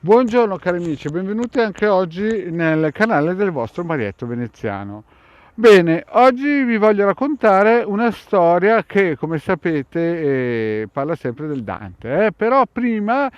Buongiorno cari amici, benvenuti anche oggi nel canale del vostro Marietto Veneziano. Bene, oggi vi voglio raccontare una storia che, come sapete, parla sempre del Dante. Però prima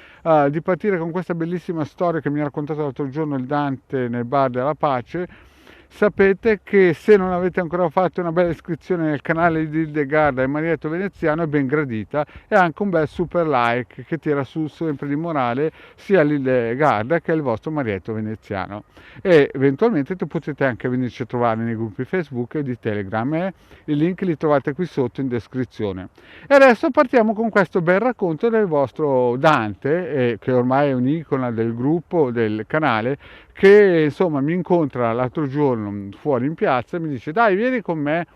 di partire con questa bellissima storia che mi ha raccontato l'altro giorno il Dante nel bar della pace, sapete che se non avete ancora fatto una bella iscrizione nel canale di Hildegarda e Marietto Veneziano è ben gradita, e anche un bel super like che tira su sempre di morale sia l'Hildegarda che il vostro Marietto Veneziano. E eventualmente potete anche venirci a trovare nei gruppi Facebook e di Telegram, e i link li trovate qui sotto in descrizione. E adesso partiamo con questo bel racconto del vostro Dante, che ormai è un'icona del gruppo, del canale, che insomma mi incontra l'altro giorno fuori in piazza e mi dice: dai, vieni con me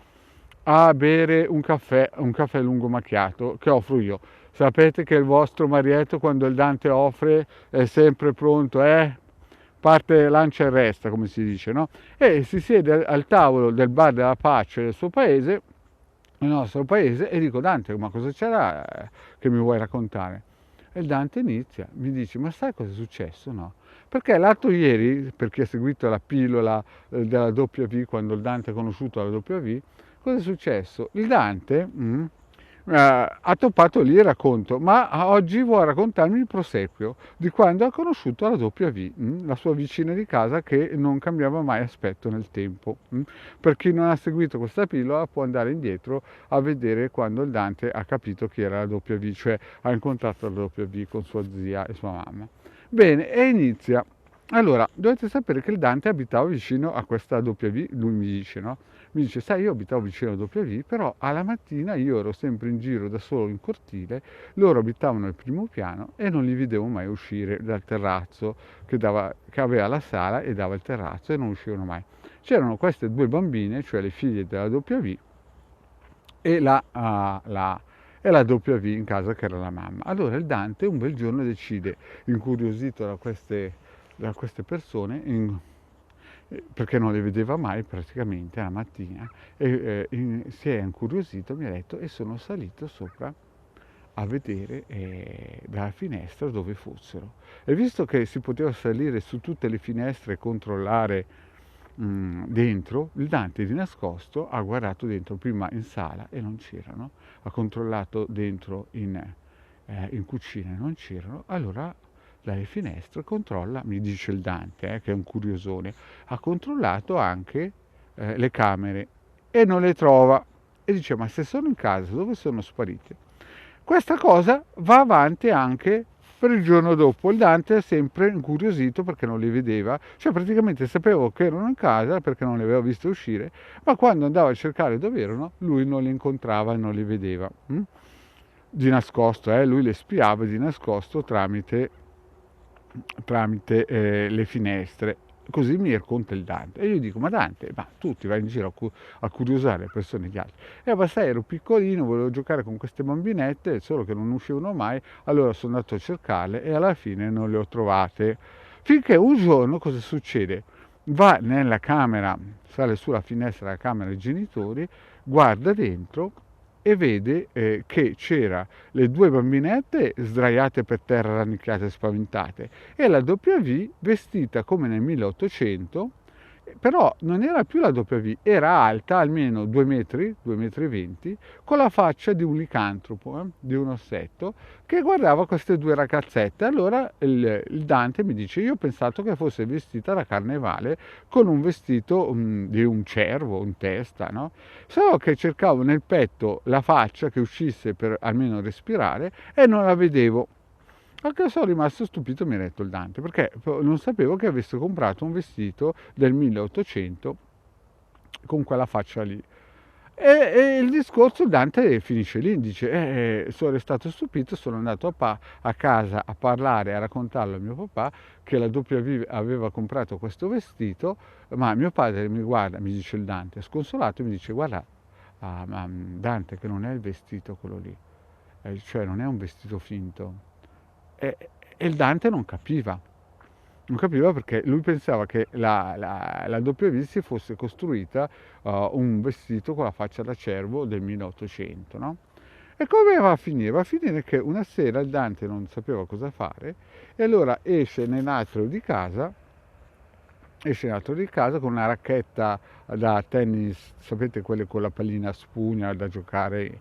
a bere un caffè lungo macchiato che offro io. Sapete che il vostro Marietto, quando il Dante offre, è sempre pronto, parte, lancia e resta, come si dice, no? E si siede al tavolo del bar della pace del suo paese, nel nostro paese, e dico: Dante, ma cosa c'era che mi vuoi raccontare? E il Dante inizia, mi dice: ma sai cosa è successo? No? Perché l'altro ieri, per chi ha seguito la pillola della W, quando il Dante ha conosciuto la W, cosa è successo? Il Dante ha toppato lì il racconto, ma oggi vuole raccontarmi il proseguio di quando ha conosciuto la W, la sua vicina di casa che non cambiava mai aspetto nel tempo. Per chi non ha seguito questa pillola può andare indietro a vedere quando il Dante ha capito chi era la W, cioè ha incontrato la W con sua zia e sua mamma. Bene, e inizia. Allora, dovete sapere che il Dante abitava vicino a questa W, lui mi dice, no? Mi dice: sai, io abitavo vicino alla W, però alla mattina io ero sempre in giro da solo in cortile, loro abitavano al primo piano e non li vedevo mai uscire dal terrazzo che aveva la sala e dava il terrazzo, e non uscivano mai. C'erano queste due bambine, cioè le figlie della W, e la W in casa, che era la mamma. Allora il Dante un bel giorno decide, incuriosito da queste persone, perché non le vedeva mai praticamente la mattina, si è incuriosito, mi ha detto, e sono salito sopra a vedere dalla finestra dove fossero. E visto che si poteva salire su tutte le finestre e controllare dentro, il Dante di nascosto ha guardato dentro prima in sala e non c'erano, ha controllato dentro in cucina e non c'erano. Allora dalle finestre controlla, mi dice il Dante, che è un curiosone, ha controllato anche le camere e non le trova. E dice: ma se sono in casa, dove sono sparite? Questa cosa va avanti anche per il giorno dopo. Il Dante è sempre incuriosito perché non li vedeva, cioè praticamente sapevo che erano in casa perché non li aveva visti uscire, ma quando andava a cercare dove erano, lui non li incontrava e non li vedeva. Di nascosto, lui le spiava di nascosto tramite le finestre. Così mi racconta il Dante. E io dico: ma Dante, ma tu ti vai in giro a curiosare le persone di altri? E basta, ero piccolino, volevo giocare con queste bambinette, solo che non uscivano mai, allora sono andato a cercarle e alla fine non le ho trovate. Finché un giorno cosa succede? Va nella camera, sale sulla finestra della camera dei genitori, guarda dentro e vede che c'era le due bambinette sdraiate per terra, rannicchiate e spaventate, e la W vestita come nel 1800, però non era più la W, era alta almeno 2 metri, 2 metri e 20, con la faccia di un licantropo, di un ossetto, che guardava queste due ragazzette. Allora il Dante mi dice: io ho pensato che fosse vestita da carnevale con un vestito di un cervo in testa, no? Solo che cercavo nel petto la faccia che uscisse per almeno respirare e non la vedevo. Anche sono rimasto stupito, mi ha detto il Dante, perché non sapevo che avesse comprato un vestito del 1800 con quella faccia lì. E il discorso Dante finisce lì, dice: sono restato stupito, sono andato a casa a parlare, a raccontarlo a mio papà che la W aveva comprato questo vestito, ma mio padre mi guarda, mi dice il Dante, sconsolato, e mi dice: guarda, Dante, che non è il vestito quello lì, cioè non è un vestito finto. E il Dante non capiva perché lui pensava che la W si fosse costruita un vestito con la faccia da cervo del 1800, no? E come va a finire? Va a finire che una sera il Dante non sapeva cosa fare e allora esce nell'altro di casa con una racchetta da tennis, sapete quelle con la pallina a spugna da giocare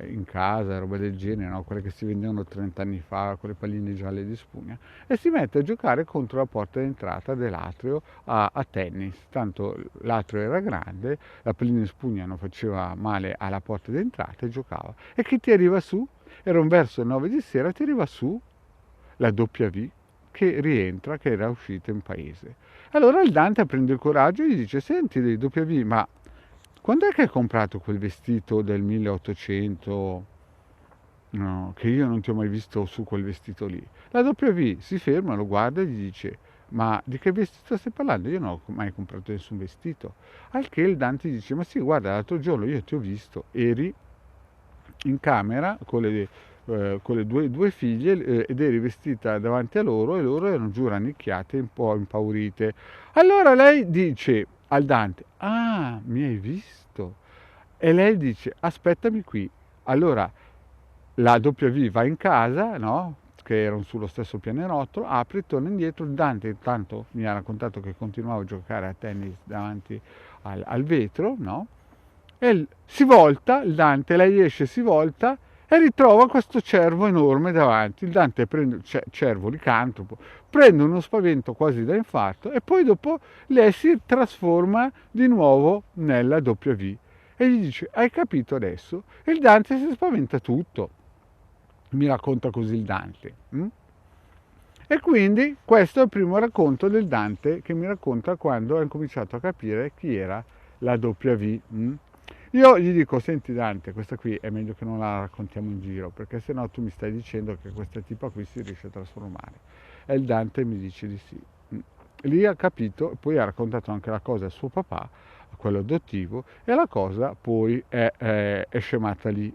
in casa, roba del genere, no? Quelle che si vendevano 30 anni fa, quelle palline gialle di spugna, e si mette a giocare contro la porta d'entrata dell'atrio a tennis. Tanto l'atrio era grande, la pallina di spugna non faceva male alla porta d'entrata e giocava. E chi ti arriva su? Era un verso 9 di sera, ti arriva su la W che rientra, che era uscita in paese. Allora il Dante prende il coraggio e gli dice: senti W, ma quando è che hai comprato quel vestito del 1800? No, che io non ti ho mai visto su quel vestito lì. La W si ferma, lo guarda e gli dice: ma di che vestito stai parlando? Io non ho mai comprato nessun vestito. Al che il Dante dice: ma sì, guarda, l'altro giorno io ti ho visto, eri in camera con le due figlie ed eri vestita davanti a loro e loro erano giù rannicchiate, un po' impaurite. Allora lei dice al Dante: ah, mi hai visto? E lei dice: aspettami qui. Allora la W va in casa, no? Che erano sullo stesso pianerottolo, apre, torna indietro. Dante intanto mi ha raccontato che continuava a giocare a tennis davanti al vetro, no? E si volta, il Dante, lei esce, si volta e ritrova questo cervo enorme davanti. Il Dante prende, cervo licantropo, prende uno spavento quasi da infarto e poi dopo lei si trasforma di nuovo nella W. E gli dice: hai capito adesso? E il Dante si spaventa tutto. Mi racconta così il Dante. E quindi questo è il primo racconto del Dante che mi racconta quando ha incominciato a capire chi era la W. Io gli dico: senti Dante, questa qui è meglio che non la raccontiamo in giro, perché sennò tu mi stai dicendo che questa tipa qui si riesce a trasformare. E il Dante mi dice di sì. Lì ha capito, poi ha raccontato anche la cosa a suo papà, quello adottivo, e la cosa poi è scemata lì,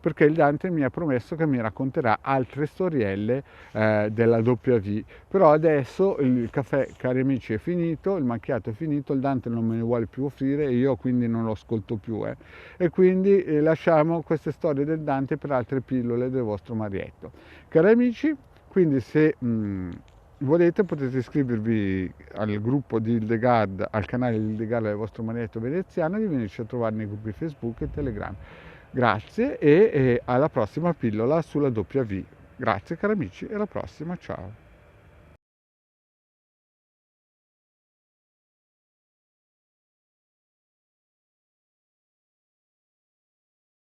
perché il Dante mi ha promesso che mi racconterà altre storielle della W. Però adesso il caffè, cari amici, è finito, il macchiato è finito, il Dante non me ne vuole più offrire e io quindi non lo ascolto più. E quindi lasciamo queste storie del Dante per altre pillole del vostro Marietto. Cari amici, quindi se volete potete iscrivervi al gruppo di Hildegard, al canale di Hildegard del vostro Marietto Veneziano, di venirci a trovare nei gruppi Facebook e Telegram. Grazie e alla prossima pillola sulla W. Grazie cari amici e alla prossima, ciao.